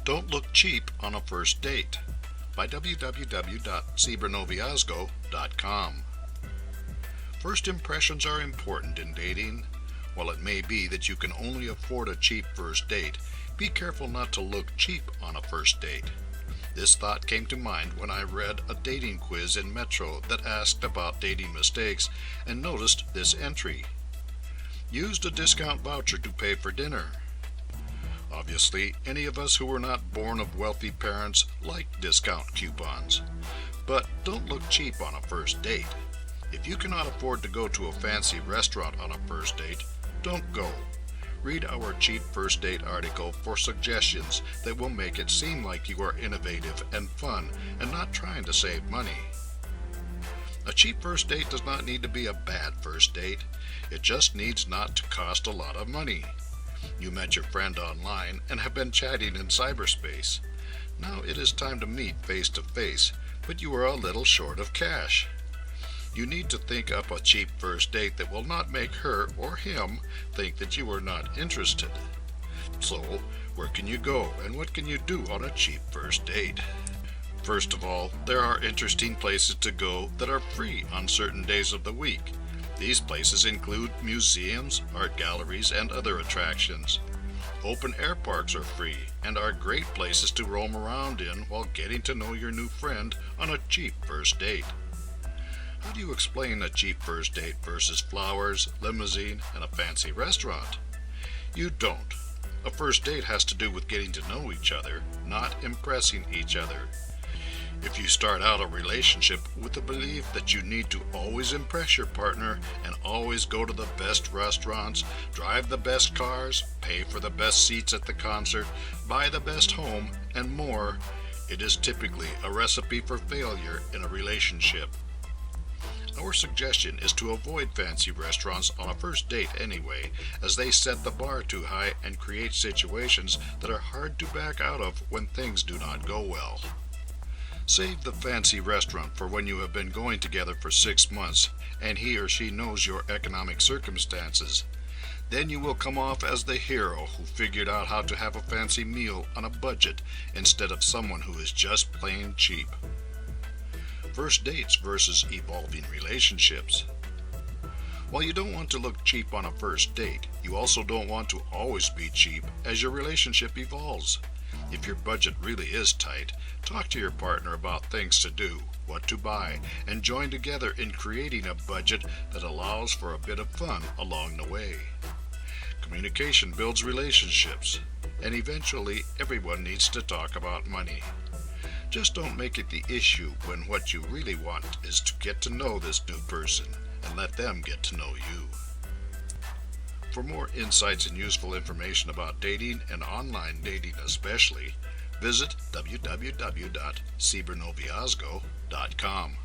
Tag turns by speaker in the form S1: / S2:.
S1: Don't Look Cheap on a First Date by www.cybernoviazgo.com. First impressions are important in dating. While it may be that you can only afford a cheap first date, be careful not to look cheap on a first date. This thought came to mind when I read a dating quiz in Metro that asked about dating mistakes and noticed this entry. Used a discount voucher to pay for dinner. Obviously, any of us who were not born of wealthy parents like discount coupons. But don't look cheap on a first date. If you cannot afford to go to a fancy restaurant on a first date, don't go. Read our cheap first date article for suggestions that will make it seem like you are innovative and fun and not trying to save money. A cheap first date does not need to be a bad first date. It just needs not to cost a lot of money. You met your friend online and have been chatting in cyberspace. Now it is time to meet face to face, but you are a little short of cash. You need to think up a cheap first date that will not make her or him think that you are not interested. So, where can you go and what can you do on a cheap first date? First of all, there are interesting places to go that are free on certain days of the week. These places include museums, art galleries, and other attractions. Open-air parks are free and are great places to roam around in while getting to know your new friend on a cheap first date. How do you explain a cheap first date versus flowers, limousine, and a fancy restaurant? You don't. A first date has to do with getting to know each other, not impressing each other. If you start out a relationship with the belief that you need to always impress your partner and always go to the best restaurants, drive the best cars, pay for the best seats at the concert, buy the best home, and more, it is typically a recipe for failure in a relationship. Our suggestion is to avoid fancy restaurants on a first date anyway, as they set the bar too high and create situations that are hard to back out of when things do not go well. Save the fancy restaurant for when you have been going together for 6 months and he or she knows your economic circumstances. Then you will come off as the hero who figured out how to have a fancy meal on a budget instead of someone who is just plain cheap. First dates versus evolving relationships. While you don't want to look cheap on a first date, you also don't want to always be cheap as your relationship evolves. If your budget really is tight, talk to your partner about things to do, what to buy, and join together in creating a budget that allows for a bit of fun along the way. Communication builds relationships, and eventually everyone needs to talk about money. Just don't make it the issue when what you really want is to get to know this new person and let them get to know you. For more insights and useful information about dating and online dating especially, visit www.cybernoviazgo.com.